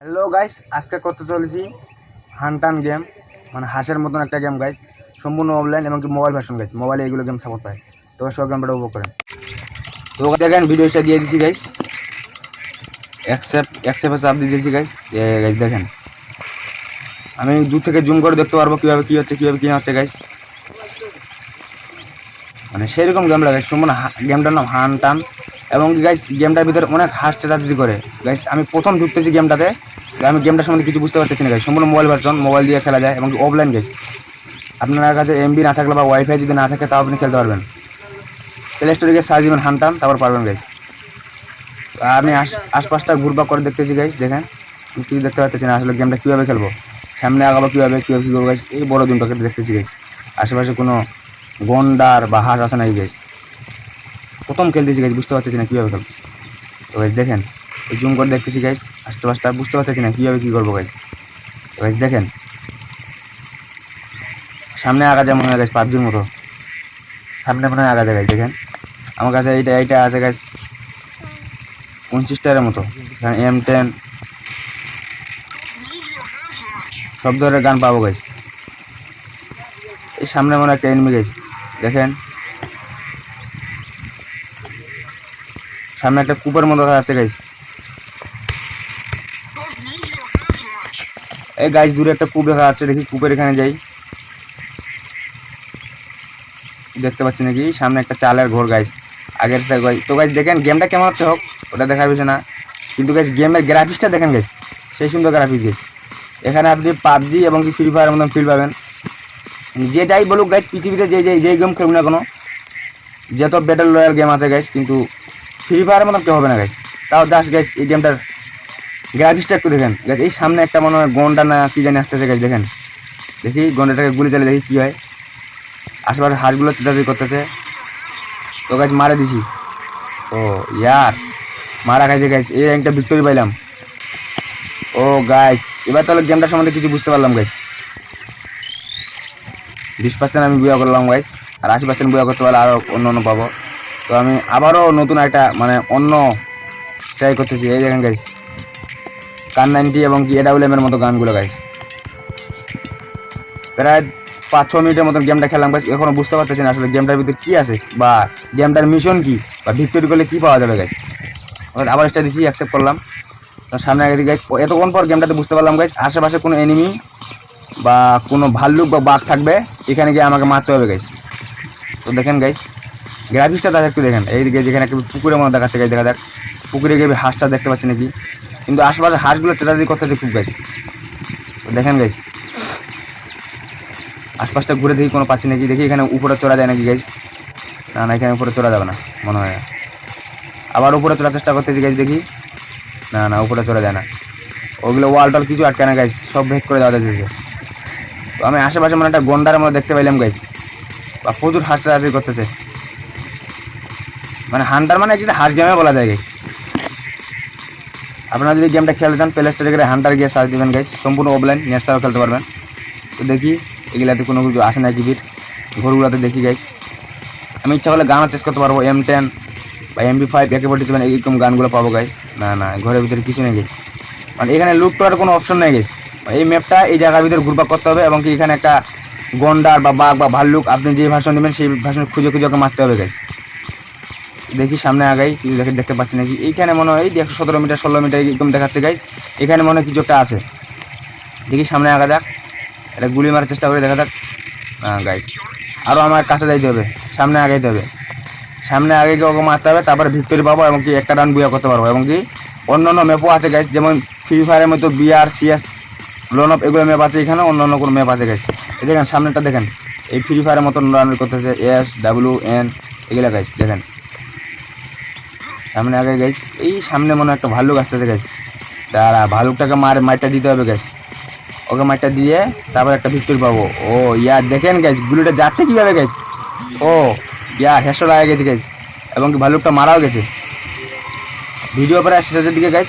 Hello guys, আজকে করতে চলেছি হান্টান গেম, মানে হাঁসের মতন একটা গেম গাইস, সম্পূর্ণ অনলাইন এবং কি মোবাইল ভার্সন গাইস। মোবাইলে এইগুলো গেম সাপোর্ট পায়, তো সব গেমটা উপভোগ করেন। তো দেখেন ভিডিওটা দিয়ে দিচ্ছি গাইস, অ্যাকসেপ্টে চাপ দিয়ে দিয়েছি গাইস। গাইস দেখেন, আমি দূর থেকে জুম করে দেখতে পারবো কীভাবে কী হচ্ছে, কীভাবে কী হচ্ছে গাইস। মানে সেরকম গেম লাগে, সম্পূর্ণ গেমটার নাম হান্টান। এবং গাইস গেমটার ভিতরে অনেক হাঁস চেঁচাচেঁচি করে গাইস। আমি প্রথম ঢুকতেছি গেমটাতে, আমি গেমটার সম্বন্ধে কিছু বুঝতে পারতেছি না গাইস। সম্পূর্ণ মোবাইল ভার্সন, মোবাইল দিয়ে খেলা যায় এবং অফলাইন গাইস। আপনার কাছে এমবি না থাকলে বা ওয়াইফাই যদি না থাকে তাও আপনি খেলতে পারবেন। প্লে স্টোরে গিয়ে সার্চ দিবেন হান্টান, তারপর পারবেন গাইস। আমি আশপাশটা ঘুরবা করে দেখতেছি গাইস। দেখেন কিছু দেখতে পাচ্ছি না আসলে গেমটা কীভাবে খেলবো, সামনে আগাবো কীভাবে কীভাবে কী করবো গাইস। এই বড় দিনটাকে দেখতেছি গাইস, আশেপাশে কোনো গন্ডার বা হাঁস আসে নাই গাইস। প্রথম খেলতেছি গাইস, বুঝতে পারতেছি না কীভাবে খেলবো। তো গাইস দেখেন, এই জুম করে দেখতেছি গাইস, আশপাশটা বুঝতে পারতেছি না কীভাবে কী করবো গাইস। তো গাইস দেখেন, সামনে আগা যেমন হয় গাইস, পাবজির মতো সামনে মনে হয় আগা যায় গাইস। দেখেন আমার কাছে এইটা আছে গাইস 25টার মতো, M10 সব ধরনের গান পাবো গাইস। এই সামনে মনে একটা এনিমি গাইস, দেখেন সামনে একটা কূপের মতো দেখা যাচ্ছে গাইস। এই গাইস দূরে একটা কূপ দেখা যাচ্ছে, দেখি কূপের এখানে যাই। দেখতে পাচ্ছি নাকি সামনে একটা চালের ঘর গাইস, আগের সাইড গাইস। তো গাইস দেখেন গেমটা কেমন হচ্ছে হোক, ওটা দেখার বিষয় না, কিন্তু গাইস গেমের গ্রাফিক্সটা দেখেন গাইস, সেই সুন্দর গ্রাফিক্স গাইস। এখানে আপনি পাবজি এবং কি ফ্রি ফায়ারের মতন ফিল পাবেন। যে যাই বলুক গাইস, পৃথিবীতে যেই গেম খেলুন না কোনো, যত ব্যাটল রয়্যাল গেম আছে গাইস, কিন্তু ফ্রি ফায়ারের মতন কেউ হবে না গাইস। তাও জাস্ট গাইস এই গেমটার গ্রাফিক্সটা একটু দেখেন গাইস। এই সামনে একটা মনে হয় গন্ডা না কি জানি আসতেছে গাইস। দেখেন দেখি গন্ডাটাকে গুলি চালিয়ে দেখি কী হয়। আশেপাশে হাঁসগুলো চিতাচিতি করতেছে। তো গাইস মারে দিছি, ও ইয়ার মারা খাইছে গাইস। এই র্যাঙ্কটা ভিক্টোরি পাইলাম। ও গাইস এবার তাহলে গেমটার সম্বন্ধে কিছু বুঝতে পারলাম গাইস। 20% আমি বুয়া করলাম গাইস, আর 80% বুয়া করতে পারলে আরও অন্য পাবো। তো আমি আবারও নতুন একটা মানে অন্য ট্রাই করতেছি। এই দেখেন গাইস, কান 90 এবং কি AWM এর মতো গানগুলো গাইস। প্রায় 5-6 মিনিটের মতন গেমটা খেললাম গাইস। এখনও বুঝতে পারতেছি না আসলে গেমটার ভিতরে কী আছে বা গেমটার মিশন কী বা ভিক্টোরি করলে কী পাওয়া যাবে গাইস। আবার স্টার দিছি, অ্যাকসেপ্ট করলাম। সামনে আগে গাইস এতক্ষণ পর গেমটাতে বুঝতে পারলাম গাইস, আশেপাশে কোনো এনিমি বা কোনো ভাল্লুক বা বাঘ থাকবে, এখানে গিয়ে আমাকে মারতে হবে গাইস। তো দেখেন গাইস গ্রাফিক্সটা তাদের একটু দেখেন। এইদিকে যেখানে একটা পুকুরের মতো দেখাচ্ছে গাইস, দেখা যাক পুকুরে গিয়ে হাঁসটা দেখতে পাচ্ছি নাকি, কিন্তু আশেপাশে হাঁসগুলো চেটাচেটি করতেছে খুব গাইস। তো দেখেন গাইস আশপাশটা ঘুরে দেখি কোনো পাচ্ছি নাকি, দেখি এখানে উপরে চড়া যায় নাকি গাইস। না এখানে উপরে চড়া যাবে না মনে হয়। আবার উপরে চড়ার চেষ্টা করতেছি গাইস, দেখি না উপরে চড়া যায় না। ওগুলো ওয়াল টল কিছু আটকে না গাইস, সব ভেদ করে দেওয়া যাচ্ছে। তো আমি আশেপাশে মানে একটা গন্ডার মধ্যে দেখতে পাইলাম গাইস, বা প্রচুর হাঁস চাষি করতেছে। মানে হান্টার মানে একটা হাঁস গেমে বলা যায় গাইস। আপনারা যদি গেমটা খেলতে চান প্লে স্টোরে গিয়ে হান্টার গিয়ে সার্চ দেবেন গাইস, সম্পূর্ণ অফলাইন নেট ছাড়াও খেলতে পারবেন। তো দেখি এগুলাতে কোনো কিছু আসে না কি ঘরগুলোতে দেখি গাইস। আমি ইচ্ছা করলে গানও চেস করতে পারবো, M10 বা MP5 AK-47 এইরকম গানগুলো পাবো গাইস। না ঘরের ভিতরে কিছু নেই গাইস, মানে এখানে লুট করার কোনো অপশন নেই গাইস। এই ম্যাপটা এই জায়গার ভিতরে ঘুরপাক করতে হবে এবং কি এখানে একটা গন্ডার বা বাঘ বা ভাল্লুক আপনি যে ভাষণ নেবেন সেই ভাষণ খুঁজে ওকে মারতে হবে গাইস। দেখি সামনে আগাই কিছু দেখতে পাচ্ছি নাকি। এইখানে মনে হয় 117 মিটার 16 মিটার এরকম দেখাচ্ছে গাইস। এখানে মনে হয় কিছু একটা আছে, দেখি সামনে আগা যাক, এটা গুলি মারার চেষ্টা করে দেখা যাক। গাইস আরও আমার কাছে যাইতে হবে, সামনে আগাইতে হবে, সামনে আগে গিয়ে ওকে মারতে হবে, তারপরে ভিক্টোরি পাবো এবং কি একটা রান বুয়া করতে পারবো। এবং কি অন্য ম্যাপও আছে গাইস, যেমন ফ্রি ফায়ারের মতো BR CS লোন অফ এগুলো ম্যাপ আছে এখানে, অন্য কোনো ম্যাপ আছে গাইস। এই দেখেন সামনেটা দেখেন, এই ফ্রি ফায়ারের মতন রান করতেছে SWN এগুলো গাইস। দেখেন সামনে আগে গাইস, এই সামনে মনে একটা ভাল্লুক আসতেছে গাইস। তারা ভাল্লুকটাকে মারটা দিতে হবে গাইস, ওকে মারটা দিয়ে তারপর একটা ভিক্টোরি পাবো। ও ইয়ার দেখেন গাইস গুলিটা যাচ্ছে কীভাবে গাইস। ও ইয়ার হেডশট লাগা গেছে গাইস, এবং কি ভাল্লুকটা মারাও গেছে। ভিডিও পরে শেষের দিকে গাইস।